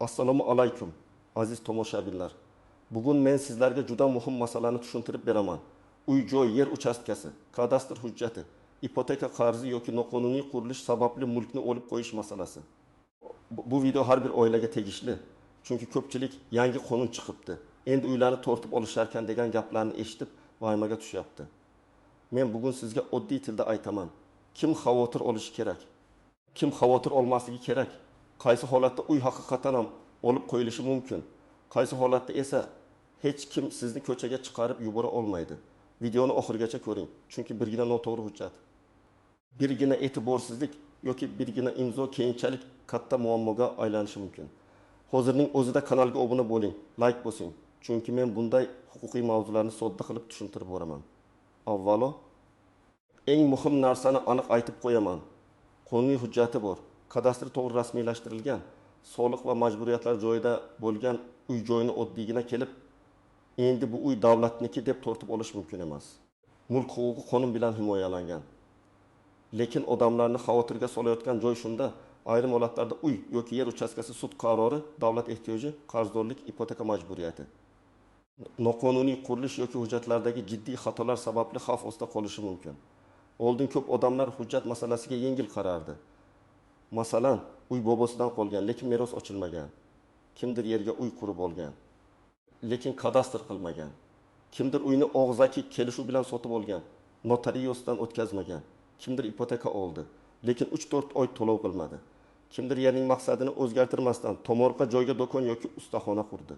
Assalomu alaykum, aziz tomoshabinlar. Bugun men sizlarga juda muhim masalani tushuntirib beraman. Uy-joy, yer uchastkasi, kadastr hujjati, ipoteka qarzi yoki noqonuniy qurilish sababli mulkni olib qo'yish masalasi. Bu video har bir oilaga tegishli. Chunki ko'pchilik yangi qonun chiqibdi. Endi uylarni tortib olisharkan degan gaplarni eshitib vaymaga tushyapti. Men bugun sizga oddiy tilda aytaman. Kim xavotir olishi kerak? Kim xavotir olmasligi kerak? Qaysi holatda uy haqiqatan ham olib qo'yilishi mumkin? Qaysi holatda esa hech kim sizni ko'chaga chiqarib yubora olmaydi? Videoni oxirigacha ko'ring, chunki birgina noto'g'ri hujjat, birgina e'tiborsizlik yoki birgina imzo keyinchalik katta muammoga aylanishi mumkin. Hozirning o'zida kanalga obuna bo'ling, like bosing, chunki men bunday huquqiy mavzularni sodda qilib tushuntirib boraman. Avvalo, eng muhim narsani aniq aytib qo'yaman. Qonuniy hujjati bor, kadastri to'g'ri rasmiylashtirilgan, soliq va majburiyatlar joyida bo'lgan uy-joyni oddiygina kelib, endi bu uy davlatniki deb tortib olish mumkin emas. Mulk huquqi qonun bilan himoyalangan. Lekin odamlarni xavotirga solayotgan joy shunda, ayrim holatlarda uy yoki yer uchastkasi sud qarori, davlat ehtiyoji, qarzdorlik, ipoteka majburiyati. Noqonuniy qurilish yoki hujjatlardagi jiddiy xatolar sababli xavf ostida qolishi mumkin. Oldin ko'p odamlar hujjat masalasiga yengil qarardi. Masalan, uy bobosidan qolgan, lekin meros ochilmagan. Kimdir yerga uy qurib olgan, lekin kadastr qilmagan. Kimdir uyni og'zaki kelishuv bilan sotib olgan, notariusdan o'tkazmagan. Kimdir ipoteka oldi, lekin 3-4 oy to'lov qilmadi. Kimdir yerning maqsadini o'zgartirmasdan tomorqa joyga do'kon yoki ustaxona qurdi.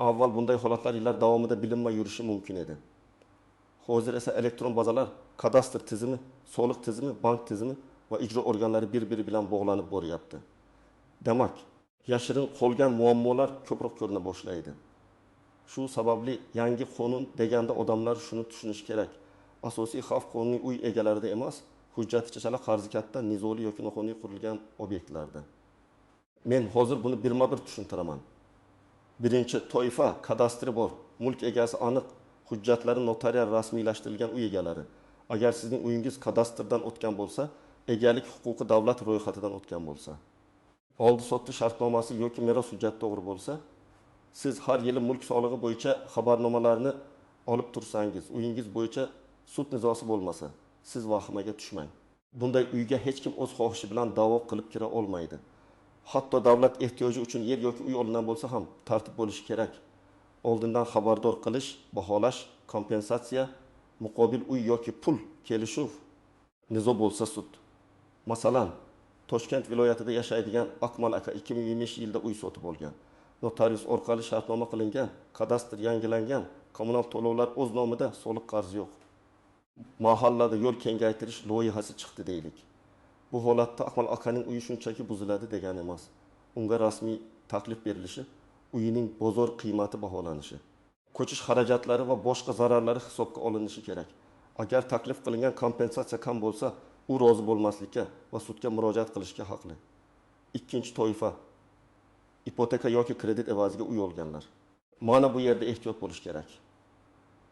Avval bunday holatlar yillar davomida bilinmay yurishi mumkin edi. Hozir esa elektron bazalar, kadastr tizimi, soliq tizimi, bank tizimi va ijro organlari bir-biri bilan bog'lanib boryapti. Demak, yashirin qolgan muammolar ko'proq ko'rina boshlaydi. Shu sababli yangi qonun deganda odamlar shuni tushunish kerak. Asosiy xavf qonuniy uy egalarida emas, hujjatchichala qarzi katta, nizoli yoki noqonuniy qurilgan obyektlarda. Men hozir buni birma-bir tushuntiraman. Birinchi toifa kadastri bor, mulk egasi aniq, hujjatlari notarial rasmiylashtirilgan uy egalari. Agar sizning uyingiz kadastrdan o'tgan bo'lsa, egalik huquqi davlat ro'yxatidan o'tgan bo'lsa, oldi-sotdi shartnomasi yoki meros hujjati to'g'ri bo'lsa, siz har yili mulk solig'i bo'yicha xabarnomalarni olib tursangiz, uyingiz bo'yicha sud nizosi bo'lmasa, siz vahimaga tushmang. Bunday uyga hech kim o'z xohishi bilan da'vo qilib kira olmaydi. Hatto davlat ehtiyoji uchun yer yoki uy olingan bo'lsa ham tartib bo'lishi kerak. Oldindan xabardor qilish, baholash, kompensatsiya, muqobil uy yoki pul kelishuv, nizo bo'lsa sud. Masalan, Toshkent viloyatida yashaydigan Akmal aka 2020-yilda uy sotib olgan. Notarius orqali shartnoma qilingan, kadastr yangilangan, kommunal to'lovlar o'z nomida, soliq qarzi yo'q. Mahallada yo'l kengaytirish loyihasi chiqdi deylik. Bu holatda Akmal akaning uyi shunchaki buziladi degani emas. Unga rasmiy taklif berilishi, uyining bozor qiymati baholanishi, ko'chish xarajatlari va boshqa zararlari hisobga olinishi kerak. Agar taklif qilingan kompensatsiya kam bo'lsa, u rozi bo'lmaslikka va sudga murojaat qilishga haqli. Ikkinchi toifa ipoteka yoki kredit evaziga uy olganlar. Mana bu yerda ehtiyot bo'lish kerak.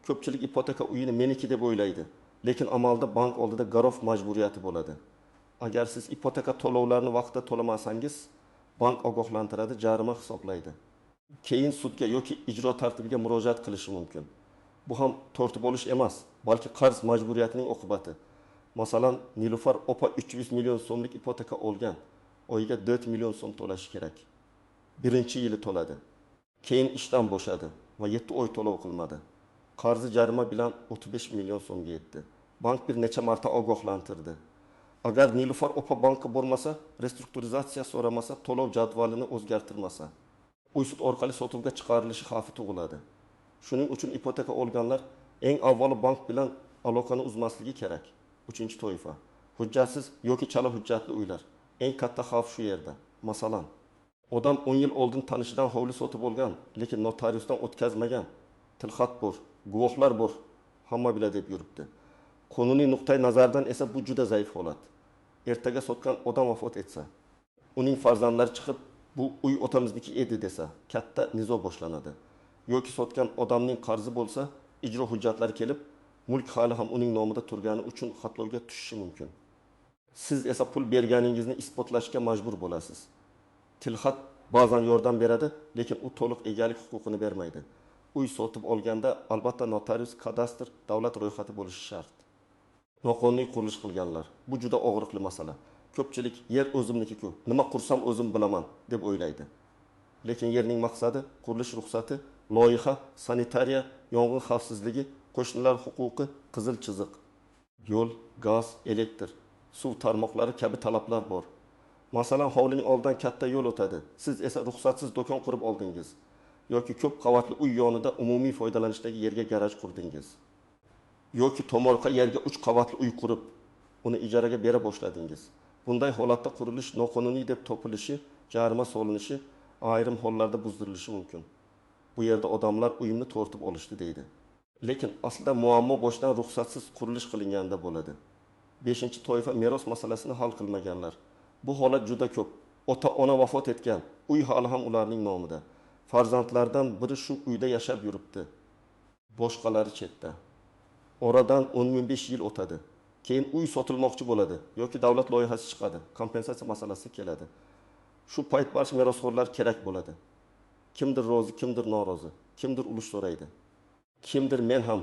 Ko'pchilik ipoteka uyini meniki deb o'ylaydi, lekin amalda bank oldida garov majburiyati bo'ladi. Agar siz ipoteka to'lovlarini vaqtida to'lamasangiz, bank ogohlantiradi, jarima hisoblaydi. Keyin sudga yoki ijro tartibiga murojaat qilishi mumkin. Bu ham tortib olish emas, balki qarz majburiyatining oqibati. Masalan, Nilufar opa 300 million so'mlik ipoteka olgan, oyiga 4 million so'm to'lashi kerak. Birinchi yili to'ladi. Keyin ishdan bo'shadi va 7 oy to'lov qilmadi. Qarzi jarima bilan 35 million so'mga yetdi. Bank bir necha marta ogohlantirdi. Agar Nilufar opa bankka bormasa, restrukturizatsiya so'ramasa, to'lov jadvalini o'zgartirmasa, uy sud orqali sotuvga chiqarilishi xavfi tug'iladi. Shuning uchun ipoteka olganlar eng avvalo bank bilan aloqani uzmasligi kerak. Uchinchi toifa hujjatsiz yoki chala hujjatli uylar. Eng katta xavf shu yerda. Masalan, odam 10 yil oldin tanishidan hovli sotib olgan, lekin notariusdan o'tkazmagan. Tilxat bor, guvohlar bor, hamma biladi deb yuribdi. Qonuniy nuqtai nazardan esa bu juda zaif holat. Ertaga sotgan odam vafot etsa, uning farzandlari chiqib, bu uy otamizniki edi desa, katta nizo boshlanadi. Yoki sotgan odamning qarzi bo'lsa, ijro hujjatlari kelib, mulk hali ham uning nomida turgani uchun xatlovga tushishi mumkin. Siz esa pul berganingizni isbotlashga majbur bo'lasiz. Tilxat ba'zan yordam beradi, lekin u to'liq egalik huquqini bermaydi. Uy sotib olganda albatta notarius, kadastr, davlat ro'yxati bo'lishi shart. Noqonuniy qurilish qilganlar. Bu juda og'riqli masala. Ko'pchilik yer o'zimniki-ku, nima qursam o'zim bilaman deb o'ylaydi. Lekin yerning maqsadi, qurilish ruxsati, loyiha, sanitariya, yong'in xavfsizligi, qo'shnilar huquqi, qizil chiziq, yo'l, gaz, elektr, suv tarmoqlari kabi talablar bor. Masalan, hovlining oldidan katta yo'l o'tadi. Siz esa ruxsatsiz do'kon qurib oldingiz yoki ko'p qavatli uy yonida umumiy foydalanishdagi yerga garaj qurdingiz. Yoki tomorqa yerga 3 qavatli uy qurib, uni ijaraga bera boshladingiz. Bunday holatda qurilish noqonuniy deb topilishi, jarima solinishi, ayrim hollarda buzdirilishi mumkin. Bu yerda odamlar uyimni tortib olishdi deydi. Lekin aslida muammo boshdan ruxsatsiz qurilish qilinganda bo'ladi. 5-toifa meros masalasini hal qilmaganlar. Bu holat juda ko'p. Ota-ona vafot etgan, uy hali ham ularning nomida. Farzandlardan biri shu uyda yashab yuribdi. Boshqalari chetda. Oradan 15 yil o'tadi. Keyin uy sotilmoqchi bo'ladi yoki davlat loyihasi chiqadi, kompensatsiya masalasi keladi. Shu payt barcha merosxo'rlar kerak bo'ladi. Kimdir rozi, kimdir norozi, kimdir ulush so'raydi. Kimdir men ham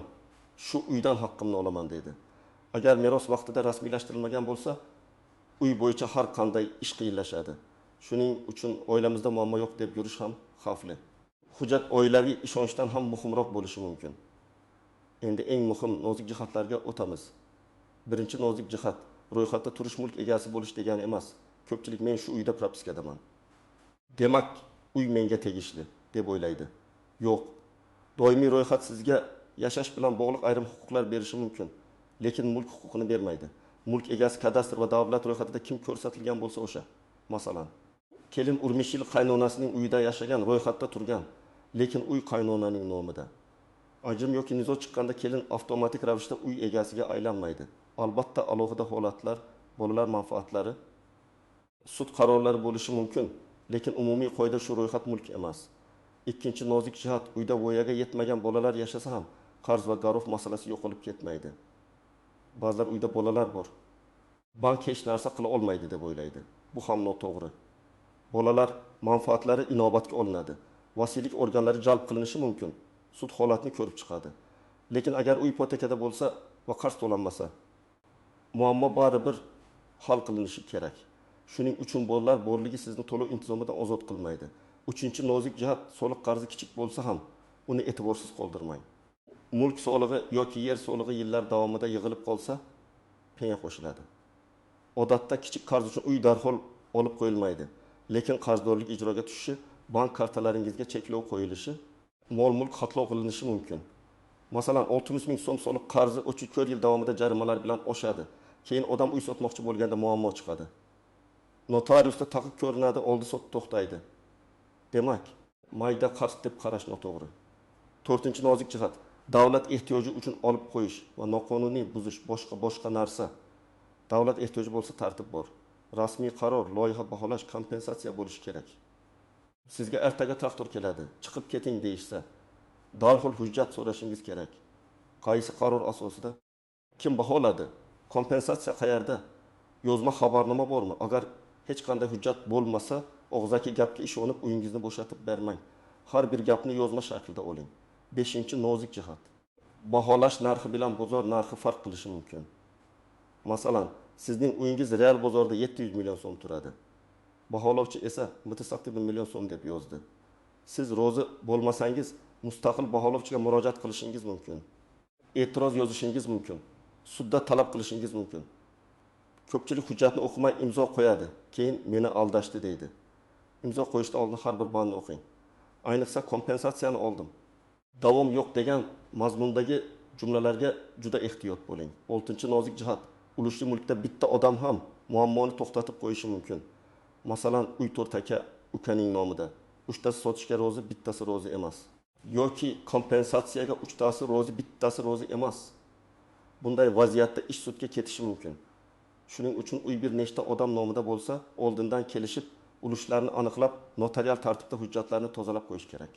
shu uydan haqqimni olaman deydi. Agar meros vaqtida rasmiylashtirilmagan bo'lsa, uy bo'yicha har qanday ish qiyinlashadi. Shuning uchun oilamizda muammo yo'q deb yurish ham xavfli. Hujjat oilaviy ishonchdan ham muhimroq bo'lishi mumkin. Endi eng muhim nozik jihatlarga o'tamiz. Birinchi nozik jihat, ro'yxatda turish mulk egasi bo'lish degani emas. Ko'pchilik men shu uyda propiskadaman. Demak, uy menga tegishli deb o'ylaydi. Yo'q. Doimiy ro'yxat sizga yashash bilan bog'liq ayrim huquqlar berishi mumkin, lekin mulk huquqini bermaydi. Mulk egasi kadastr va davlat ro'yxatida kim ko'rsatilgan bo'lsa o'sha. Masalan, kelin Urmish yil qaynonasining uyida yashagan, ro'yxatda turgan, lekin uy qaynonaning nomida. Ajrim yoki nizo chiqqanda kelin avtomatik ravishda uy egasiga aylanmaydi. Albatta alohida holatlar, bolalar manfaatlari, sud qarorlari bo'lishi mumkin, lekin umumiy qoida shu ro'yxat mulk emas. Ikkinchi nozik jihat, uyda voyaga yetmagan bolalar yashasa ham qarz va garov masalasi yo'qolib ketmaydi. Ba'zilar uyda bolalar bor. Bank hech narsa qila olmaydi deb o'ylaydi. Bu ham noto'g'ri. Bolalar manfaatlari inobatga olinadi. Vasiylik organlari jalb qilinishi mumkin. Sud holatni ko'rib chiqadi. Lekin agar uy ipotekada bo'lsa va qarz to'lanmasa, muammo baribir hal qilinishi kerak. Shuning uchun bolalar borligi sizni to'lov intizomidan ozod qilmaydi. Uchinchi nozik jihat, soliq qarzi kichik bo'lsa ham uni e'tiborsiz qoldirmang. Mulk solig'i yoki yer solig'i yillar davomida yig'ilib qolsa, penga qo'shiladi. Odatda kichik qarz uchun uy darhol olib qo'yilmaydi, lekin qarzdorlik ijroga tushishi, bank kartalaringizga cheklov qo'yilishi, mol-mulk xatlov qilinishi mumkin. Masalan, 600 ming so'm soliq qarzi 3-4 yil davomida jarimalar bilan oshadi. Keyin odam uy sotmoqchi bo'lganda muammo chiqadi. Notariusda taqiq ko'rinadi, oldi sot to'xtaydi. Demak, mayda qarz deb qarash noto'g'ri. 4-nozik jihat, davlat ehtiyoji uchun olib qo'yish va noqonuniy buzish boshqa narsa. Davlat ehtiyoji bo'lsa tartib bor. Rasmiy qaror, loyiha baholash, kompensatsiya bo'lishi kerak. Sizga ertaga traktor keladi, chiqib keting deyishsa, darhol hujjat so'rashingiz kerak. Qaysi qaror asosida? Kim baholadi? Kompensatsiya qayerda? Yozma xabarnoma bormi? Agar hech qanday hujjat bo'lmasa, og'zaki gapga ishonib uyingizni bo'shatib bermang. Har bir gapni yozma shaklida oling. 5-nozik jihat. Baholash narxi bilan bozor narxi farq qilishi mumkin. Masalan, sizning uyingiz real bozorda 700 million so'm turadi. Baholovchi esa mutasaddi 1 million so'm deb yozdi. Siz rozi bo'lmasangiz, mustaqil baholovchiga murojaat qilishingiz mumkin. E'tiroz yozishingiz mumkin. Sudda talab qilishingiz mumkin. Ko'pchilik hujjatni o'qimay imzo qo'yadi, keyin meni aldashdi deydi. Imzo qo'yishdan oldin har bir bandni o'qing. Ayniqsa kompensatsiyani oldim. Davom yo'q degan mazmundagi jumlalarga juda ehtiyot bo'ling. 6-nozik jihat, ulushli mulkda bitta odam ham muammoni to'xtatib qo'yishi mumkin. Masalan, uy 4 aka ukaning nomida. 3tasi sotishga rozi, bittasi rozi emas. Yoki kompensatsiyaga 3tasi rozi, bittasi rozi emas. Bunday vaziyatda ish sudga ketishi mumkin. Shuning uchun uy bir nechta odam nomida bo'lsa, oldindan kelishib, ulushlarni aniqlab, notarial tartibda hujjatlarni tozalab qo'yish kerak.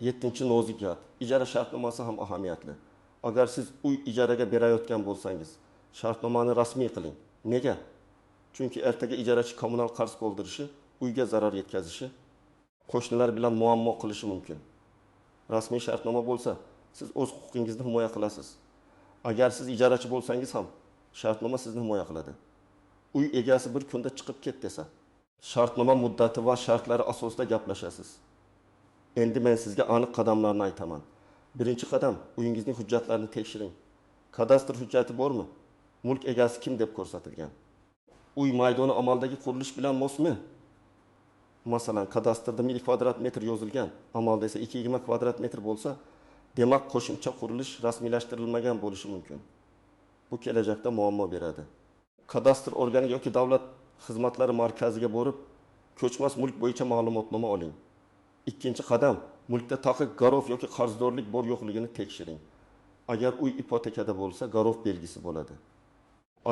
7-nozik jihat, ijara shartnomasi ham ahamiyatli. Agar siz uy ijaraga berayotgan bo'lsangiz, shartnomani rasmiy qiling. Nega? Chunki ertaga ijarachi kommunal qarz qoldirishi, uyga zarar yetkazishi qo'shnilar bilan muammo qilishi mumkin. Rasmiy shartnoma bo'lsa, siz o'z huquqingizni himoya qilasiz. Agar siz ijarachi bo'lsangiz ham, shartnoma sizni himoya qiladi. Uy egasi bir kunda chiqib ket desa, shartnoma muddati va shartlari asosida gaplashasiz. Endi men sizga aniq qadamlarni aytaman. Birinchi qadam, uyingizning hujjatlarini tekshiring. Kadastr hujjati bormi? Mulk egasi kim deb ko'rsatilgan? Uy maydoni amaldagi qurilish bilan mosmi? Masalan, kadastrda 1000 kvadrat metr yozilgan, amalda esa 220 kvadrat metr bo'lsa, demak qo'shimcha qurilish rasmiylashtirilmagan bo'lishi mumkin. Bu kelajakda muammo beradi. Kadastr organi yoki davlat xizmatlari markaziga borib, ko'chmas mulk bo'yicha ma'lumotnoma oling. Ikkinchi qadam, mulkda taqiq, garov yoki qarzdorlik bor yo'qligini tekshiring. Agar uy ipotekada bo'lsa, garov belgisi bo'ladi.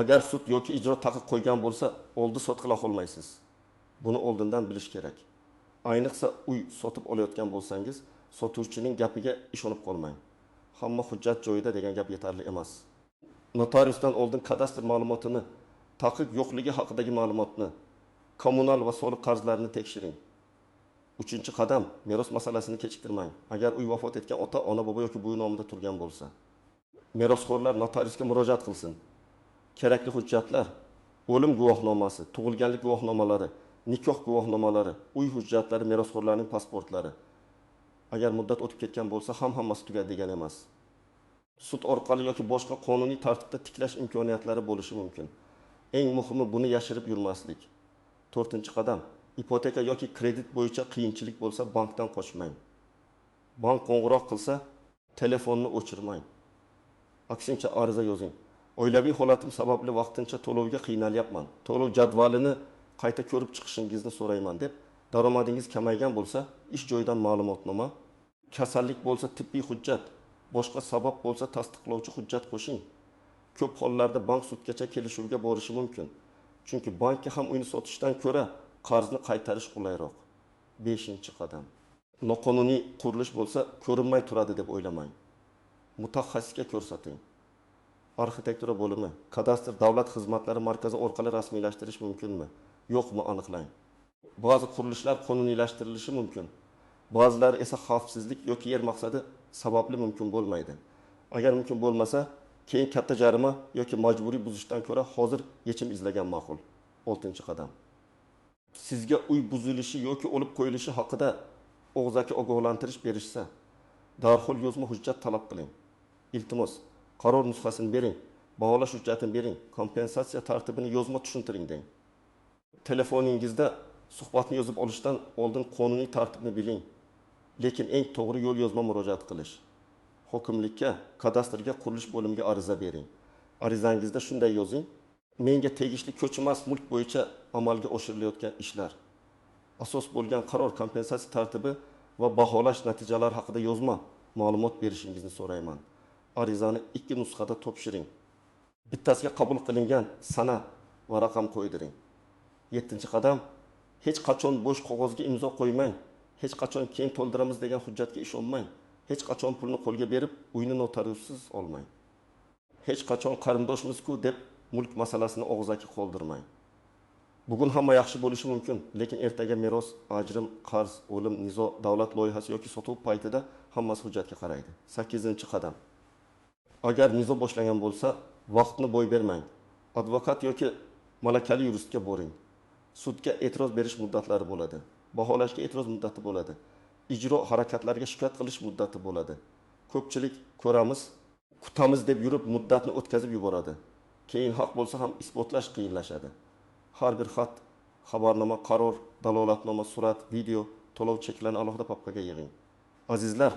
Agar sud yoki ijro taqiq qo'ygan bo'lsa, oldi sot qila olmaysiz. Buni oldindan bilish kerak. Ayniqsa uy sotib olayotgan bo'lsangiz, sotuvchining gapiga ishonib qolmang. Hamma hujjat joyida degan gap yetarli emas. Notariusdan oldin kadastr ma'lumotini, taqiq yo'qligi haqidagi ma'lumotni, kommunal va soliq qarzlarini tekshiring. Uchinchi qadam, meros masalasini kechiktirmang. Agar uy vafot etgan ota, ona, bobo yoki bo'yi nomida turgan bo'lsa, merosxo'rlar notariusga murojaat qilsin. Kerakli hujjatlar: o'lim guvohnomasi, tug'ilganlik guvohnomalari, nikoh guvohnomalari, uy hujjatlari, merosxo'rlarning pasportlari. Agar muddat o'tib ketgan bo'lsa, hammasi tugadi degani emas. Sud orqali yoki boshqa qonuniy tartibda tiklash imkoniyatlari bo'lishi mumkin. Eng muhimi buni yashirib yurmaslik. 4-qadam, ipoteka yoki kredit bo'yicha qiyinchilik bo'lsa, bankdan qochmang. Bank qo'ng'iroq qilsa, telefonni o'chirmang. Aksincha ariza yozing. Oilaviy holatim sababli vaqtincha to'lovga qiynalyapman. To'lov jadvalini qayta ko'rib chiqishingizni so'rayman deb, daromadingiz kamaygan bo'lsa, ish joyidan ma'lumotnoma, kasallik bo'lsa tibbiy hujjat, boshqa sabab bo'lsa tasdiqlovchi hujjat qo'shing. Ko'p hollarda bank sudgacha kelishuvga borishi mumkin. Chunki bankka ham uyni sotishdan ko'ra qarzni qaytarish qulayroq. 5-qadam. Noqonuniy qurilish bo'lsa, ko'rinmay turadi deb o'ylamang. Mutaxassisga ko'rsating. Arxitektura bo'limi, kadastr davlat xizmatlari markazi orqali rasmiylashtirish mumkinmi, yo'qmi aniqlang. Ba'zi qurilishlar qonuniylashtirilishi mumkin. Ba'zilari esa xavfsizlik yoki yer maqsadi sababli mumkin bo'lmaydi. Agar mumkin bo'lmasa, keyin katta jarima yoki majburiy buzishdan ko'ra hozir yechim izlagan ma'qul. 6-qadam. Sizga uy buzilishi yoki o'lib qo'yilishi haqida og'zaki ogohlantirish berishsa, darhol yozma hujjat talab qiling. Iltimos, qaror nusxasini bering, baholash hujjatini bering, kompensatsiya tartibini yozma tushuntiring deng. Telefoningizda suhbatni yozib olishdan oldin qonuniy tartibni biling. Lekin eng to'g'ri yo'l yozma murojaat qilish. Hokimlikka, kadastrga, qurilish bo'limiga ariza bering. Arizangizda shunday yozing: menga tegishli ko'chmas mulk bo'yicha amalga oshirilayotgan ishlar, asos bo'lgan qaror, kompensatsiya tartibi va baholash natijalari haqida yozma ma'lumot berishingizni so'rayman. Arizani 2 nusxada topshiring. Bittasiga qabul qilingan sana va raqam qo'ydiring. 7-qadam, hech qachon bo'sh qog'ozga imzo qo'ymang. Hech qachon keyin to'ldiramiz degan hujjatga ishonmang. Hech qachon pulni qo'lga berib, uyni notariussiz olmang. Hech qachon qarindoshmiz-ku deb mulk masalasini og'zaki qoldirmang. Bugun hamma yaxshi bo'lishi mumkin, lekin ertaga meros, ajrim, qarz, o'lim, nizo, davlat loyihasi yoki sotuv paytida hammasi hujjatga qaraydi. 8-qadam. Agar nizo boshlangan bo'lsa, vaqtni bo'y bermang. Advokat yoki malakali yuristga boring. Sudga e'tiroz berish muddatlari bo'ladi. Baholashga e'tiroz muddati bo'ladi. Ijro harakatlariga shikoyat qilish muddati bo'ladi. Ko'pchilik ko'ramiz, kutamiz deb yurib muddatni o'tkazib yuboradi. Keyin haq bo'lsa ham isbotlash qiyinlashadi. Har bir xat, xabarnoma, qaror, dalolatnoma, surat, video, to'lov cheklarini alohida papkaga yig'ing. Azizlar,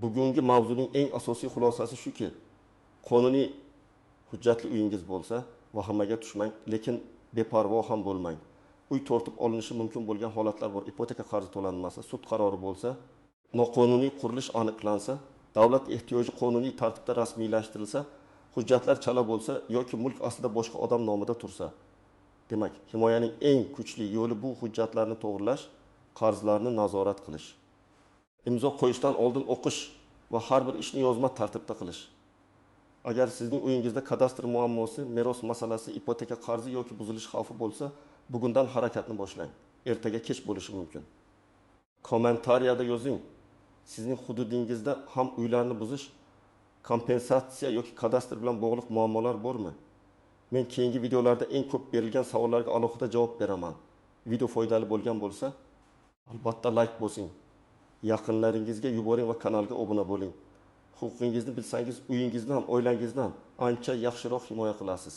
bugungi mavzuning eng asosiy xulosasi shuki, qonuniy hujjatli uyingiz bo'lsa, vahimaga tushmang, lekin beparvo ham bo'lmang. Uy tortib olinishi mumkin bo'lgan holatlar bor. Ipoteka qarzi to'lanmasa, sud qarori bo'lsa, noqonuniy qurilish aniqlansa, davlat ehtiyoji qonuniy tartibda rasmiylashtirilsa, hujjatlar chala bo'lsa yoki mulk aslida boshqa odam nomida tursa. Demak, himoyaning eng kuchli yo'li bu hujjatlarni to'g'rilash, qarzlarni nazorat qilish. Imzo qo'yishdan oldin o'qish va har bir ishni yozma tartibda qilish. Agar sizning uyingizda kadastr muammosi, meros masalasi, ipoteka qarzi yoki buzilish xavfi bo'lsa, bugundan harakatni boshlang. Ertaga kech bo'lishi mumkin. Kommentariyada yozing. Sizning hududingizda ham uylarni buzish, kompensatsiya yoki kadastr bilan bog'liq muammolar bormi? Men keyingi videolarda eng ko'p berilgan savollarga alohida javob beraman. Video foydali bo'lgan bo'lsa, albatta like bosing. Yaqinlaringizga yuboring va kanalga obuna bo'ling. Huquqingizni bilsangiz, uyingizni ham, oilangizni ham ancha yaxshiroq himoya qilasiz.